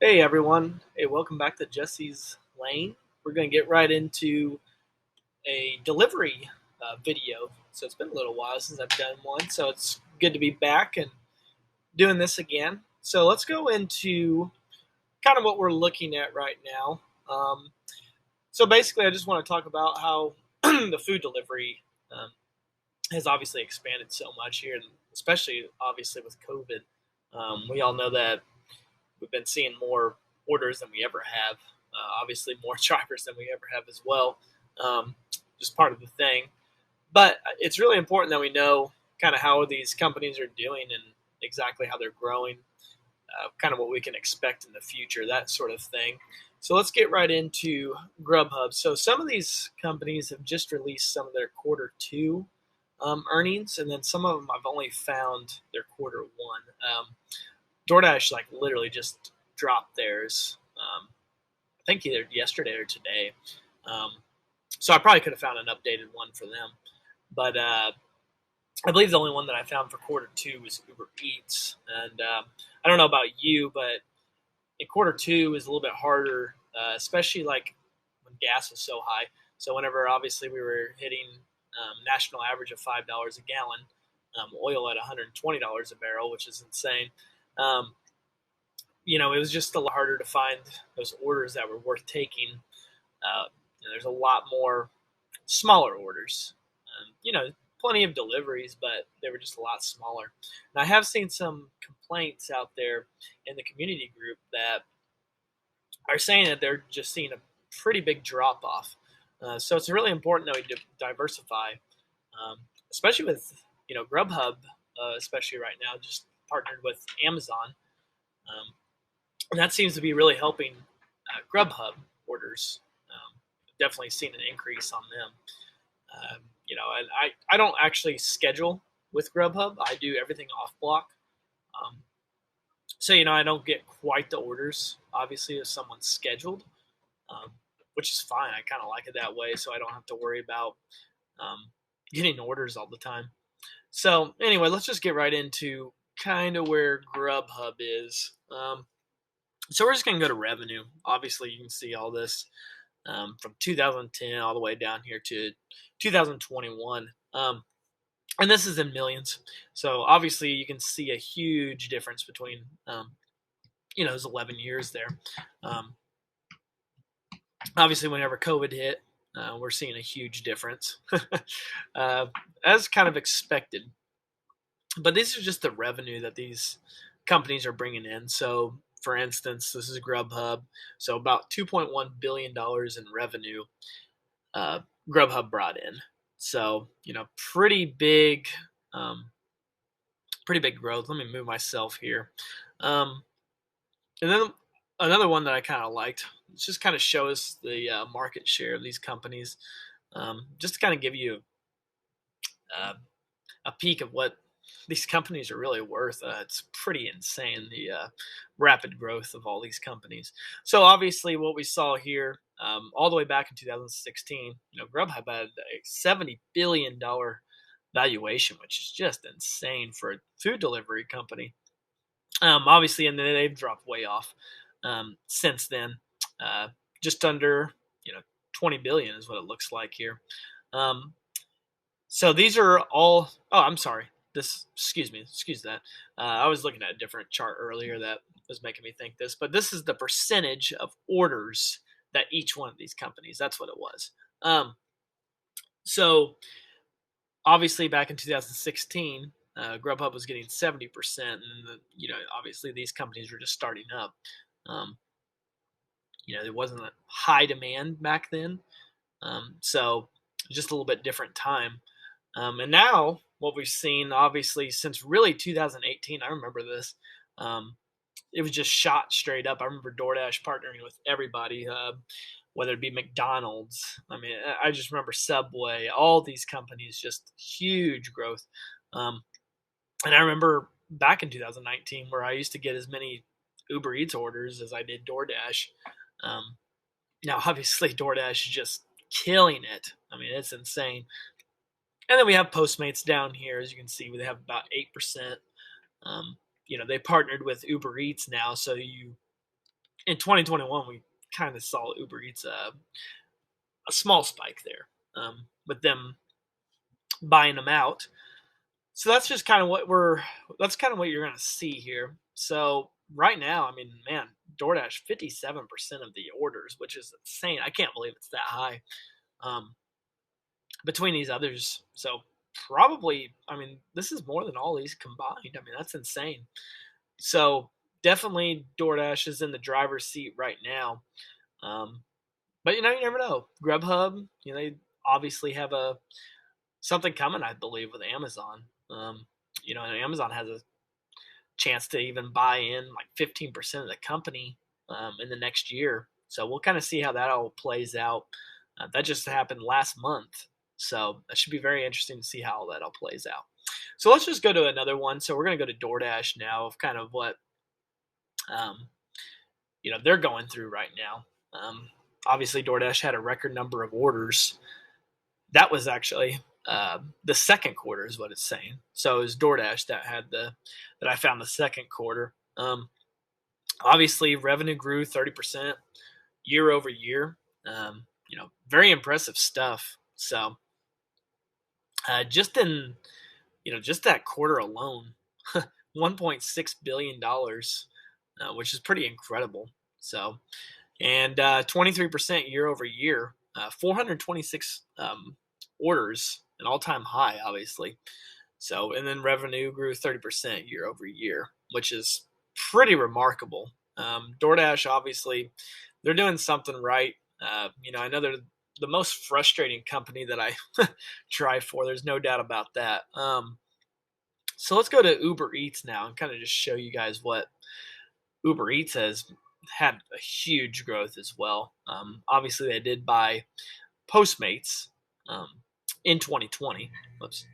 Hey everyone. Hey, welcome back to Jesse's Lane. We're going to get right into a delivery video. So it's been a little while since I've done one, so it's good to be back and doing this again. So let's go into kind of what we're looking at right now. So basically, I just want to talk about how the food delivery um, has obviously expanded so much here, and especially obviously with COVID. We all know that we've been seeing more orders than we ever have. Obviously, more drivers than we ever have as well. Just part of the thing. But it's really important that we know kind of how these companies are doing and exactly how they're growing, kind of what we can expect in the future, that sort of thing. So let's get right into GrubHub. So some of these companies have just released some of their quarter two earnings, and then some of them I've only found their quarter one. DoorDash like literally just dropped theirs. I think either yesterday or today. Um, so I probably could have found an updated one for them, but I believe the only one that I found for quarter two was Uber Eats. And I don't know about you, but in quarter two is a little bit harder, especially like when gas was so high. So whenever obviously we were hitting national average of $5 a gallon, oil at $120 a barrel, which is insane. Um, it was just a lot harder to find those orders that were worth taking. There's a lot more smaller orders. Plenty of deliveries, but they were just a lot smaller. And I have seen some complaints out there in the community group that are saying that they're just seeing a pretty big drop off. So it's really important that we diversify, um, especially with Grubhub, especially right now, just partnered with Amazon. And that seems to be really helping GrubHub orders. Definitely seen an increase on them. And I don't actually schedule with Grubhub. I do everything off block. Um, so I don't get quite the orders, obviously, if someone's scheduled, um, which is fine. I kind of like it that way, so I don't have to worry about um, getting orders all the time. So anyway, let's just get right into kind of where Grubhub is. So we're just going to go to revenue. Obviously, you can see all this from 2010 all the way down here to 2021. And this is in millions. So obviously, you can see a huge difference between, those 11 years there. Um, Obviously, whenever COVID hit, we're seeing a huge difference, uh, as kind of expected. But this is just the revenue that these companies are bringing in. So, for instance, this is Grubhub. So, about $2.1 billion in revenue uh, Grubhub brought in. So, um, pretty big growth. Let me move myself here. Um, and then another one that I kind of liked. It just kind of shows the market share of these companies, just to kind of give you uh, a peek of what these companies are really worth. It's pretty insane, the rapid growth of all these companies. So obviously, what we saw here, all the way back in 2016, Grubhub had a $70 billion valuation, which is just insane for a food delivery company. Obviously, and then they've dropped way off since then. Uh, just under 20 billion is what it looks like here. Um, so these are all. Oh, I'm sorry. Excuse that. I was looking at a different chart earlier that was making me think this, but this is the percentage of orders that each one of these companies. That's what it was. So obviously, back in 2016, Grubhub was getting 70%, and obviously these companies were just starting up. Um, there wasn't a high demand back then, so just a little bit different time. And now what we've seen, obviously, since really 2018, I remember this. It was just shot straight up. I remember DoorDash partnering with everybody, whether it be McDonald's. I mean, I just remember Subway. All these companies, just huge growth. And I remember back in 2019 where I used to get as many Uber Eats orders as I did DoorDash. Um, Now, obviously, DoorDash is just killing it. I mean, it's insane. And then we have Postmates down here, as you can see, they have about 8%. They partnered with Uber Eats now, so in 2021, we kind of saw Uber Eats a small spike there, with them buying them out. So that's just kind of that's kind of what you're going to see here. So right now, I mean, man, DoorDash 57% of the orders, which is insane. I can't believe it's that high, between these others. So probably, I mean, this is more than all these combined. I mean, that's insane. So definitely DoorDash is in the driver's seat right now. But you never know. GrubHub, they obviously have something coming, I believe, with Amazon. And Amazon has a chance to even buy in like 15% of the company in the next year. So we'll kind of see how that all plays out. That just happened last month. So that should be very interesting to see how all that all plays out. So let's just go to another one. So we're going to go to DoorDash now, of kind of what they're going through right now. Obviously, DoorDash had a record number of orders. That was actually the second quarter, is what it's saying. So it was DoorDash that I found the second quarter. Obviously, revenue grew 30% year over year. Very impressive stuff. So just in just that quarter alone, $1.6 billion, which is pretty incredible. So, and 23% year over year, 426 orders, an all-time high, obviously. So, and then revenue grew 30% year over year, which is pretty remarkable. DoorDash, obviously, they're doing something right. I know they're the most frustrating company that I try for. There's no doubt about that. So let's go to Uber Eats now and kind of just show you guys what Uber Eats has had a huge growth as well. Obviously, they did buy Postmates in 2020. Whoops.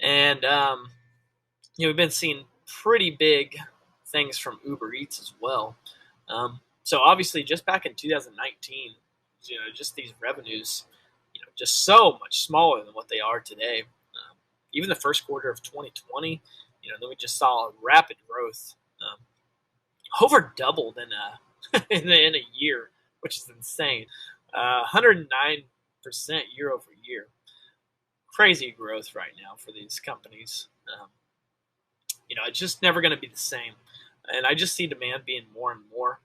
And, we've been seeing pretty big things from Uber Eats as well. So obviously, just back in 2019, just these revenues, just so much smaller than what they are today. Even the first quarter of 2020, then we just saw a rapid growth, over doubled in a year, which is insane. 109% year over year. Crazy growth right now for these companies. It's just never going to be the same. And I just see demand being more and more.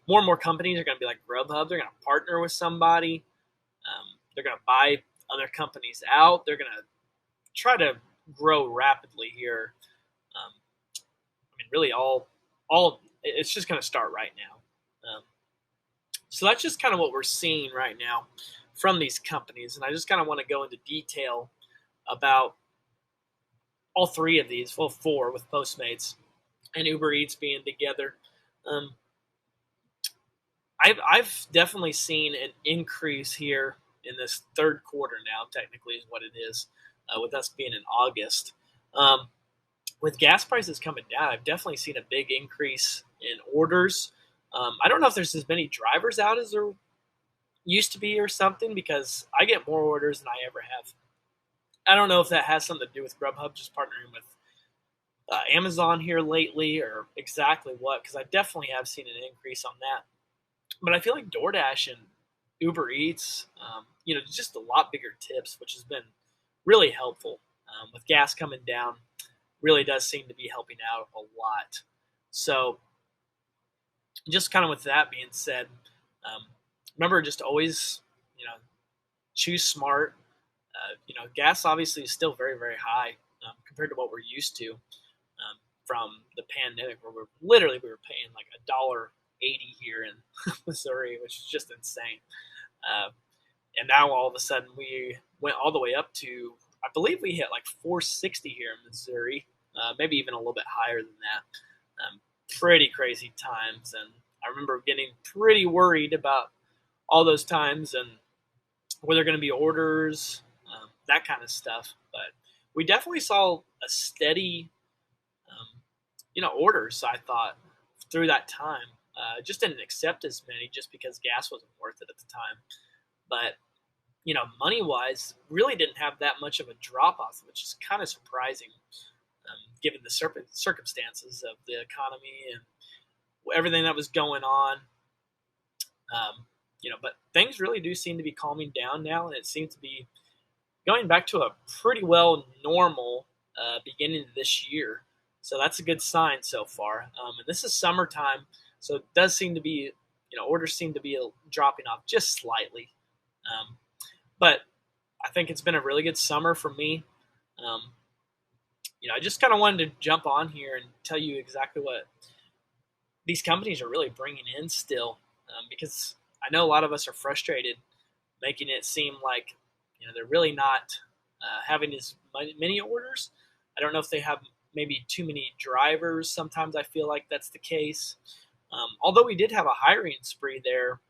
More and more companies are going to be like GrubHub. They're going to partner with somebody. They're going to buy other companies out. They're going to try to grow rapidly here. Really all it's just going to start right now. So that's just kind of what we're seeing right now from these companies. And I just kind of want to go into detail about all three of these, well, four with Postmates and Uber Eats being together. I've definitely seen an increase here in this third quarter now, technically is what it is, with us being in August. With gas prices coming down, I've definitely seen a big increase in orders. I don't know if there's as many drivers out as there used to be or something, because I get more orders than I ever have. I don't know if that has something to do with GrubHub just partnering with Amazon here lately, or exactly what, because I definitely have seen an increase on that. But I feel like DoorDash and Uber Eats, just a lot bigger tips, which has been really helpful. With gas coming down, really does seem to be helping out a lot. So just kind of with that being said, remember, just always, choose smart. Gas obviously is still very, very high compared to what we're used to from the pandemic, where we were paying like $1.80 here in Missouri, which is just insane. And now all of a sudden we went all the way up to, I believe we hit like $4.60 here in Missouri, maybe even a little bit higher than that. Pretty crazy times, and I remember getting pretty worried about all those times and were there going to be orders, that kind of stuff. But we definitely saw a steady, orders, I thought, through that time. Just didn't accept as many just because gas wasn't worth it at the time. But, money-wise, really didn't have that much of a drop-off, which is kind of surprising, given the circumstances of the economy and everything that was going on. But things really do seem to be calming down now, and it seems to be going back to a pretty well normal beginning of this year. So that's a good sign so far. And this is summertime, so it does seem to be, orders seem to be dropping off just slightly. But I think it's been a really good summer for me. I just kind of wanted to jump on here and tell you exactly what these companies are really bringing in still, because I know a lot of us are frustrated, making it seem like they're really not having as many orders. I don't know if they have maybe too many drivers. Sometimes I feel like that's the case. Although we did have a hiring spree there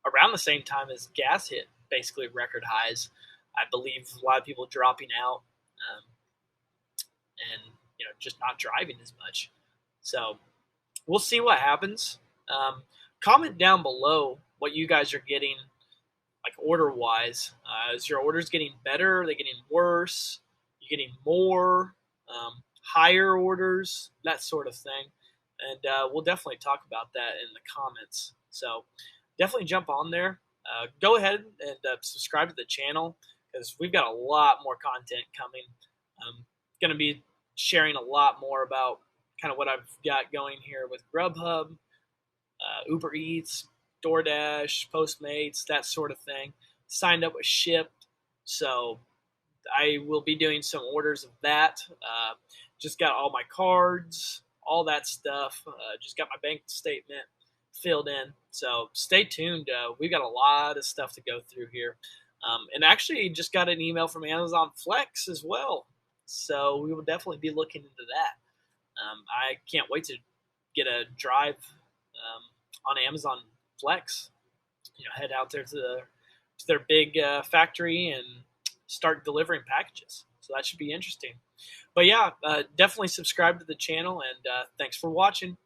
around the same time as gas hit basically record highs. I believe a lot of people dropping out and just not driving as much. So we'll see what happens. Comment down below what you guys are getting, like order-wise. Is your orders getting better? Are they getting worse? Are you getting more? Higher orders? That sort of thing. And we'll definitely talk about that in the comments. So definitely jump on there. Go ahead and subscribe to the channel, because we've got a lot more content coming. I'm going to be sharing a lot more about kind of what I've got going here with GrubHub, Uber Eats, DoorDash, Postmates, that sort of thing. Signed up with Shipt, so I will be doing some orders of that. Just got all my cards, all that stuff. Just got my bank statement filled in. So stay tuned. We've got a lot of stuff to go through here. And actually just got an email from Amazon Flex as well. So we will definitely be looking into that. I can't wait to get a drive on Amazon Flex. Head out there to their big factory and start delivering packages. So that should be interesting. But yeah, definitely subscribe to the channel, and thanks for watching.